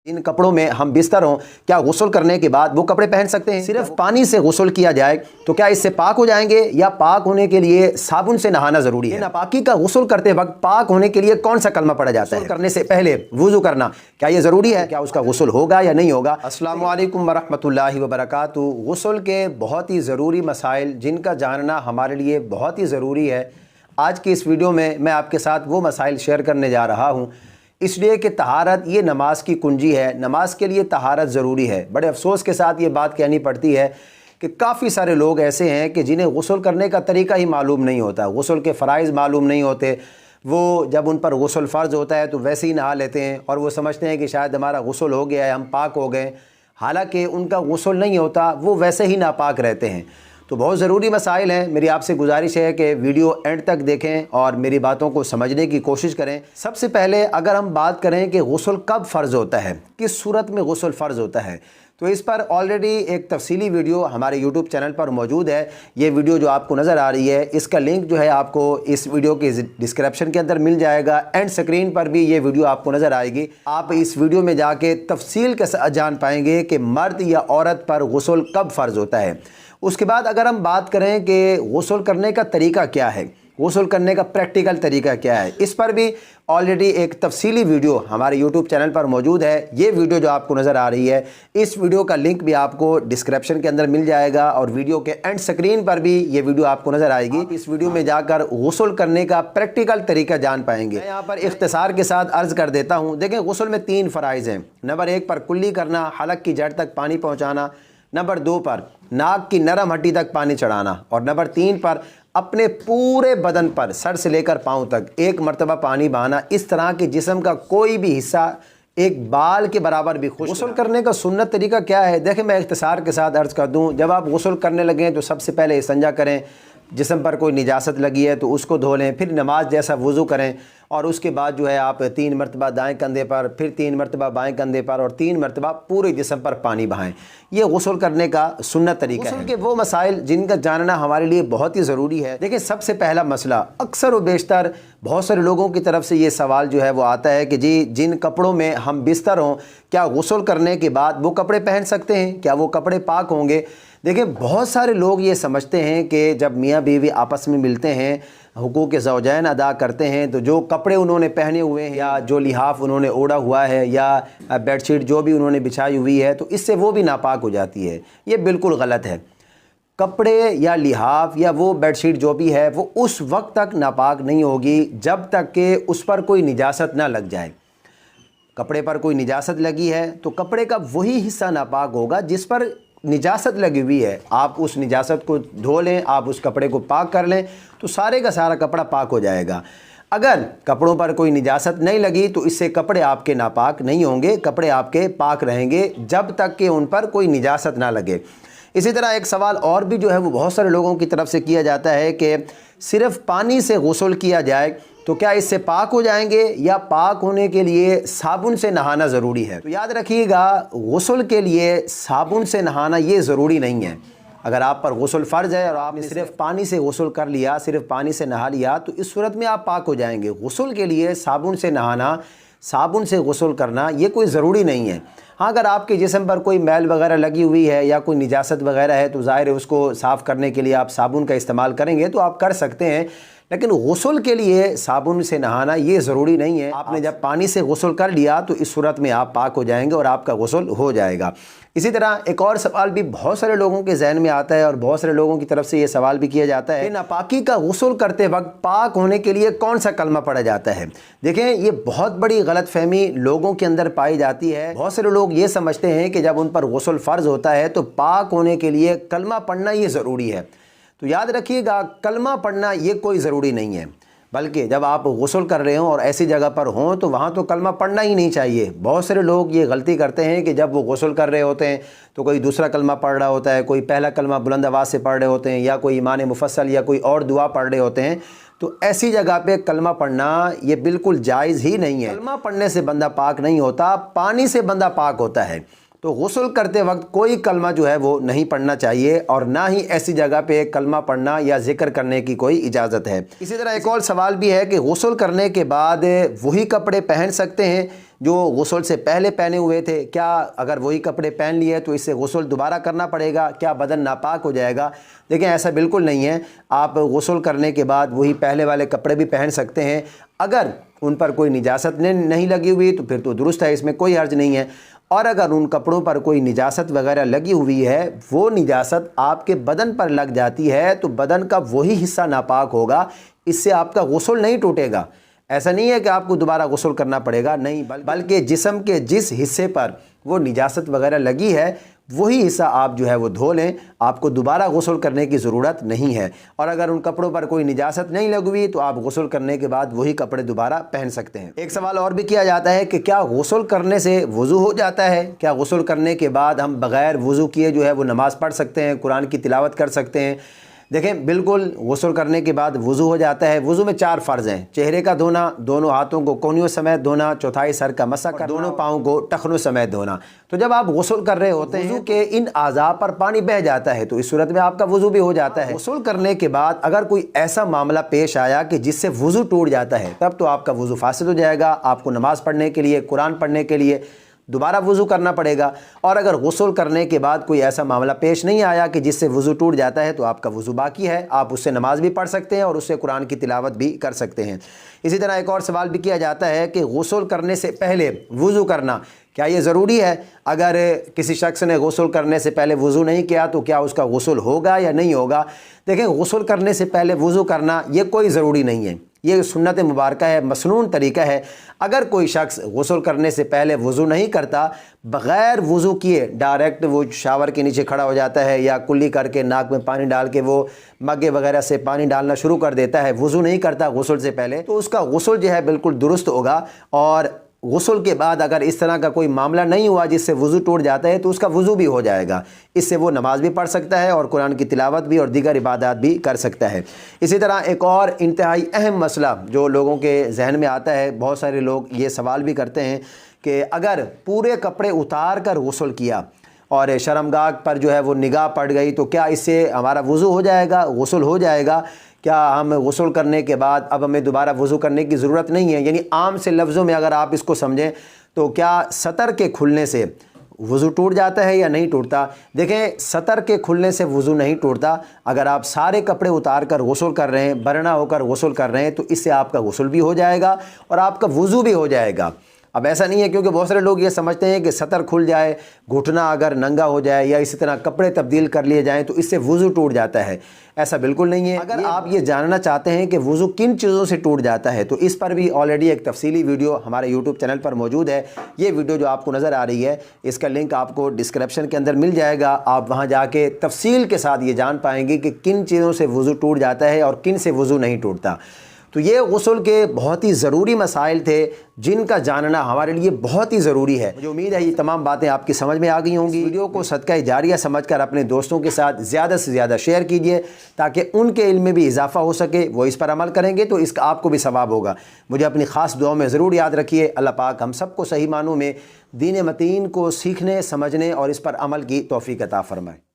इन कपड़ों में हम बिस्तर हों, क्या गुस्ल करने के बाद वो कपड़े पहन सकते हैं? सिर्फ पानी से गुस्ल किया जाए तो क्या इससे पाक हो जाएंगे, या पाक होने के लिए साबुन से नहाना जरूरी है? नापाकी का गुस्ल करते वक्त पाक होने के लिए कौन सा कलमा पढ़ा जाता है? करने से पहले वुजू करना, क्या ये जरूरी है? क्या उसका गुस्ल होगा या नहीं होगा? अस्सलामु अलैकुम वरहमतुल्लाहि वबरकातुहू। गुस्ल के बहुत ही ज़रूरी मसाइल जिनका जानना हमारे लिए बहुत ही ज़रूरी है। आज की इस वीडियो में मैं आपके साथ वो मसाइल शेयर करने जा रहा हूँ, इसलिए कि तहारत ये नमाज की कुंजी है। नमाज के लिए तहारत ज़रूरी है। बड़े अफसोस के साथ ये बात कहनी पड़ती है कि काफ़ी सारे लोग ऐसे हैं कि जिन्हें गुस्ल करने का तरीका ही मालूम नहीं होता, गुस्ल के फ़राइज़ मालूम नहीं होते। वो जब उन पर गुस्ल फ़र्ज़ होता है तो वैसे ही नहा लेते हैं और वो समझते हैं कि शायद हमारा गुस्ल हो गया है, हम पाक हो गए। हालांकि उनका गुस्ल नहीं होता, वो वैसे ही नापाक रहते हैं। तो बहुत ज़रूरी मसाइल हैं। मेरी आपसे गुजारिश है कि वीडियो एंड तक देखें और मेरी बातों को समझने की कोशिश करें। सबसे पहले अगर हम बात करें कि गुस्ल कब फ़र्ज़ होता है, किस सूरत में गुस्ल फ़र्ज़ होता है, तो इस पर ऑलरेडी एक तफसीली वीडियो हमारे यूट्यूब चैनल पर मौजूद है। ये वीडियो जो आपको नज़र आ रही है, इसका लिंक जो है आपको इस वीडियो के डिस्क्रिप्शन के अंदर मिल जाएगा। एंड स्क्रीन पर भी ये वीडियो आपको नज़र आएगी। आप इस वीडियो में जाके तफसील के साथ जान पाएंगे कि मर्द या औरत पर गुस्ल कब फ़र्ज़ होता है। उसके बाद अगर हम बात करें कि गुस्ल करने का तरीका क्या है, गुस्ल करने का प्रैक्टिकल तरीका क्या है, इस पर भी ऑलरेडी एक तफसीली वीडियो हमारे यूट्यूब चैनल पर मौजूद है। ये वीडियो जो आपको नज़र आ रही है, इस वीडियो का लिंक भी आपको डिस्क्रिप्शन के अंदर मिल जाएगा और वीडियो के एंड स्क्रीन पर भी ये वीडियो आपको नज़र आएगी। इस वीडियो में जाकर गुस्ल करने का प्रैक्टिकल तरीका जान पाएंगे। मैं यहाँ पर इख्तिसार के साथ अर्ज़ कर देता हूँ। देखें, गुस्ल में 3 फ़राइज़ हैं। नंबर 1 पर कुल्ली करना, हलक की जड़ तक पानी पहुँचाना। नंबर 2 पर नाक की नरम हड्डी तक पानी चढ़ाना। और नंबर 3 पर अपने पूरे बदन पर सर से लेकर पाँव तक 1 मरतबा पानी बहाना, इस तरह के जिस्म का कोई भी हिस्सा एक बाल के बराबर भी खुश्क। गुस्ल करने का सुन्नत तरीका क्या है? देखें, मैं इख्तिसार के साथ अर्ज़ कर दूं। जब आप गुस्ल करने लगें तो सबसे पहले इस्तिंजा करें। जिस्म पर कोई निजासत लगी है तो उसको धो लें, फिर नमाज जैसा वज़ू करें और उसके बाद जो है आप 3 मरतबा दाएं कंधे पर, फिर 3 मरतबा बाएं कंधे पर और 3 मरतबा पूरे जिस्म पर पानी बहाएं। ये गुस्ल करने का सुन्नत तरीका है। वो मसाइल जिनका जानना हमारे लिए बहुत ही ज़रूरी है। देखिए, सबसे पहला मसला, अक्सर व बेशतर बहुत सारे लोगों की तरफ से ये सवाल जो है वो आता है कि जी, जिन कपड़ों में हम बिस्तर हों, क्या गुस्ल करने के बाद वो कपड़े पहन सकते हैं? क्या वो कपड़े पाक होंगे? देखिए, बहुत सारे लोग ये समझते हैं कि जब मियाँ बीवी आपस में मिलते हैं, हुकूक ज़ौजैन अदा करते हैं, तो जो कपड़े उन्होंने पहने हुए हैं या जो लिहाफ उन्होंने ओढ़ा हुआ है या बेडशीट जो भी उन्होंने बिछाई हुई है, तो इससे वो भी नापाक हो जाती है। ये बिल्कुल गलत है। कपड़े या लिहाफ या वो बेडशीट जो भी है वो उस वक्त तक नापाक नहीं होगी जब तक कि उस पर कोई निजासत ना लग जाए। कपड़े पर कोई निजासत लगी है तो कपड़े का वही हिस्सा नापाक होगा जिस पर निजासत लगी हुई है। आप उस निजासत को धो लें, आप उस कपड़े को पाक कर लें तो सारे का सारा कपड़ा पाक हो जाएगा। अगर कपड़ों पर कोई निजासत नहीं लगी तो इससे कपड़े आपके नापाक नहीं होंगे, कपड़े आपके पाक रहेंगे जब तक कि उन पर कोई निजासत ना लगे। इसी तरह एक सवाल और भी जो है वो बहुत सारे लोगों की तरफ से किया जाता है कि सिर्फ पानी से गुस्ल किया जाए तो क्या इससे पाक हो जाएंगे, या पाक होने के लिए साबुन से नहाना ज़रूरी है? तो याद रखिएगा, गुस्ल के लिए साबुन से नहाना ये ज़रूरी नहीं है। अगर आप पर गुस्ल फ़र्ज़ है और आपने सिर्फ पानी से गुस्ल कर लिया, सिर्फ पानी से नहा लिया, तो इस सूरत में आप पाक हो जाएंगे। गुस्ल के लिए साबुन से नहाना, साबुन से गुस्ल करना ये कोई ज़रूरी नहीं है। हाँ, अगर आपके जिस्म पर कोई मैल वगैरह लगी हुई है या कोई निजासत वगैरह है तो ज़ाहिर है उसको साफ़ करने के लिए आप साबुन का इस्तेमाल करेंगे तो आप कर सकते हैं, लेकिन गुस्ल के लिए साबुन से नहाना ये ज़रूरी नहीं है। आपने जब पानी से गुस्ल कर लिया तो इस सूरत में आप पाक हो जाएंगे और आपका गुस्ल हो जाएगा। इसी तरह एक और सवाल भी बहुत सारे लोगों के जहन में आता है और बहुत सारे लोगों की तरफ से ये सवाल भी किया जाता है कि नापाकी का गुस्ल करते वक्त पाक होने के लिए कौन सा कलमा पढ़ा जाता है। देखें, ये बहुत बड़ी गलतफहमी लोगों के अंदर पाई जाती है। बहुत सारे लोग ये समझते हैं कि जब उन पर गुस्ल फ़र्ज़ होता है तो पाक होने के लिए कलमा पढ़ना ये ज़रूरी है। तो याद रखिएगा, कलमा पढ़ना ये कोई ज़रूरी नहीं है, बल्कि जब आप गुस्ल कर रहे हों और ऐसी जगह पर हों तो वहाँ तो कलमा पढ़ना ही नहीं चाहिए। बहुत सारे लोग ये गलती करते हैं कि जब वो गुस्ल कर रहे होते हैं तो कोई दूसरा कलमा पढ़ रहा होता है, कोई पहला कलमा बुलंद आवाज़ से पढ़ रहे होते हैं या कोई ईमान मुफस्सल या कोई और दुआ पढ़ रहे होते हैं। तो ऐसी जगह पे कलमा पढ़ना ये बिल्कुल जायज़ ही नहीं है। कलमा पढ़ने से बंदा पाक नहीं होता, पानी से बंदा पाक होता है। तो गुस्ल करते वक्त कोई कलमा जो है वो नहीं पढ़ना चाहिए और ना ही ऐसी जगह पे कलमा पढ़ना या जिक्र करने की कोई इजाज़त है। इसी तरह एक और सवाल भी है कि गुस्ल करने के बाद वही कपड़े पहन सकते हैं جو غسل سے پہلے پہنے ہوئے تھے، کیا اگر وہی کپڑے پہن لیے تو اس سے غسل دوبارہ کرنا پڑے گا؟ کیا بدن ناپاک ہو جائے گا؟ دیکھیں ایسا بالکل نہیں ہے، آپ غسل کرنے کے بعد وہی پہلے والے کپڑے بھی پہن سکتے ہیں۔ اگر ان پر کوئی نجاست نہیں لگی ہوئی تو پھر تو درست ہے، اس میں کوئی حرج نہیں ہے۔ اور اگر ان کپڑوں پر کوئی نجاست وغیرہ لگی ہوئی ہے، وہ نجاست آپ کے بدن پر لگ جاتی ہے تو بدن کا وہی حصہ ناپاک ہوگا، اس سے آپ کا غسل نہیں ٹوٹے گا۔ ایسا نہیں ہے کہ آپ کو دوبارہ غسل کرنا پڑے گا، نہیں، بلکہ جسم کے جس حصے پر وہ نجاست وغیرہ لگی ہے وہی حصہ آپ جو ہے وہ دھو لیں، آپ کو دوبارہ غسل کرنے کی ضرورت نہیں ہے۔ اور اگر ان کپڑوں پر کوئی نجاست نہیں لگی ہوئی تو آپ غسل کرنے کے بعد وہی کپڑے دوبارہ پہن سکتے ہیں۔ ایک سوال اور بھی کیا جاتا ہے کہ کیا غسل کرنے سے وضو ہو جاتا ہے؟ کیا غسل کرنے کے بعد ہم بغیر وضو کیے جو ہے وہ نماز پڑھ سکتے ہیں، قرآن کی تلاوت کر سکتے ہیں؟ دیکھیں بالکل غسل کرنے کے بعد وضو ہو جاتا ہے۔ وضو میں 4 فرض ہیں: چہرے کا دھونا، دونوں ہاتھوں کو کونیوں سمیت دھونا، چوتھائی سر کا مسح کرنا، دونوں پاؤں کو ٹخنوں سمیت دھونا۔ تو جب آپ غسل کر رہے ہوتے ہیں، وضو کے ان اعضاء پر پانی بہہ جاتا ہے تو اس صورت میں آپ کا وضو بھی ہو جاتا ہے۔ غسل کرنے کے بعد اگر کوئی ایسا معاملہ پیش آیا کہ جس سے وضو ٹوٹ جاتا ہے، تب تو آپ کا وضو فاسد ہو جائے گا، آپ کو نماز پڑھنے کے لیے، قرآن پڑھنے کے لیے دوبارہ وضو کرنا پڑے گا۔ اور اگر غسل کرنے کے بعد کوئی ایسا معاملہ پیش نہیں آیا کہ جس سے وضو ٹوٹ جاتا ہے تو آپ کا وضو باقی ہے، آپ اس سے نماز بھی پڑھ سکتے ہیں اور اس سے قرآن کی تلاوت بھی کر سکتے ہیں۔ اسی طرح ایک اور سوال بھی کیا جاتا ہے کہ غسل کرنے سے پہلے وضو کرنا کیا یہ ضروری ہے؟ اگر کسی شخص نے غسل کرنے سے پہلے وضو نہیں کیا تو کیا اس کا غسل ہوگا یا نہیں ہوگا؟ دیکھیں غسل کرنے سے پہلے وضو کرنا یہ کوئی ضروری نہیں ہے، یہ سنت مبارکہ ہے، مسنون طریقہ ہے۔ اگر کوئی شخص غسل کرنے سے پہلے وضو نہیں کرتا، بغیر وضو کیے ڈائریکٹ وہ شاور کے نیچے کھڑا ہو جاتا ہے یا کلی کر کے ناک میں پانی ڈال کے وہ مگے وغیرہ سے پانی ڈالنا شروع کر دیتا ہے، وضو نہیں کرتا غسل سے پہلے، تو اس کا غسل جو ہے بالکل درست ہوگا۔ اور غسل کے بعد اگر اس طرح کا کوئی معاملہ نہیں ہوا جس سے وضو ٹوٹ جاتا ہے تو اس کا وضو بھی ہو جائے گا، اس سے وہ نماز بھی پڑھ سکتا ہے اور قرآن کی تلاوت بھی اور دیگر عبادات بھی کر سکتا ہے۔ اسی طرح ایک اور انتہائی اہم مسئلہ جو لوگوں کے ذہن میں آتا ہے، بہت سارے لوگ یہ سوال بھی کرتے ہیں کہ اگر پورے کپڑے اتار کر غسل کیا اور شرمگاہ پر جو ہے وہ نگاہ پڑ گئی تو کیا اس سے ہمارا وضو ہو جائے گا، غسل ہو جائے گا؟ کیا ہم غسل کرنے کے بعد اب ہمیں دوبارہ وضو کرنے کی ضرورت نہیں ہے؟ یعنی عام سے لفظوں میں اگر آپ اس کو سمجھیں تو کیا سطر کے کھلنے سے وضو ٹوٹ جاتا ہے یا نہیں ٹوٹتا؟ دیکھیں سطر کے کھلنے سے وضو نہیں ٹوٹتا۔ اگر آپ سارے کپڑے اتار کر غسل کر رہے ہیں، برہنہ ہو کر غسل کر رہے ہیں، تو اس سے آپ کا غسل بھی ہو جائے گا اور آپ کا وضو بھی ہو جائے گا۔ اب ایسا نہیں ہے، کیونکہ بہت سارے لوگ یہ سمجھتے ہیں کہ سطر کھل جائے، گھٹنا اگر ننگا ہو جائے یا اسی طرح کپڑے تبدیل کر لیے جائیں تو اس سے وضو ٹوٹ جاتا ہے۔ ایسا بالکل نہیں ہے۔ اگر آپ یہ جاننا چاہتے ہیں کہ وضو کن چیزوں سے ٹوٹ جاتا ہے تو اس پر بھی آلریڈی ایک تفصیلی ویڈیو ہمارے یوٹیوب چینل پر موجود ہے۔ یہ ویڈیو جو آپ کو نظر آ رہی ہے، اس کا لنک آپ کو ڈسکرپشن کے اندر مل جائے گا، آپ وہاں جا کے تفصیل کے ساتھ یہ جان پائیں گے کہ کن چیزوں سے وضو ٹوٹ جاتا ہے اور کن سے وضو نہیں ٹوٹتا۔ تو یہ غسل کے بہت ہی ضروری مسائل تھے جن کا جاننا ہمارے لیے بہت ہی ضروری ہے۔ مجھے امید ہے یہ تمام باتیں آپ کی سمجھ میں آ گئی ہوں گی۔ ویڈیو کو صدقہ جاریہ سمجھ کر اپنے دوستوں کے ساتھ زیادہ سے زیادہ شیئر کیجئے تاکہ ان کے علم میں بھی اضافہ ہو سکے، وہ اس پر عمل کریں گے تو اس کا آپ کو بھی ثواب ہوگا۔ مجھے اپنی خاص دعاؤں میں ضرور یاد رکھیے۔ اللہ پاک ہم سب کو صحیح معنوں میں دین متین کو سیکھنے، سمجھنے اور اس پر عمل کی توفیق عطا فرمائے۔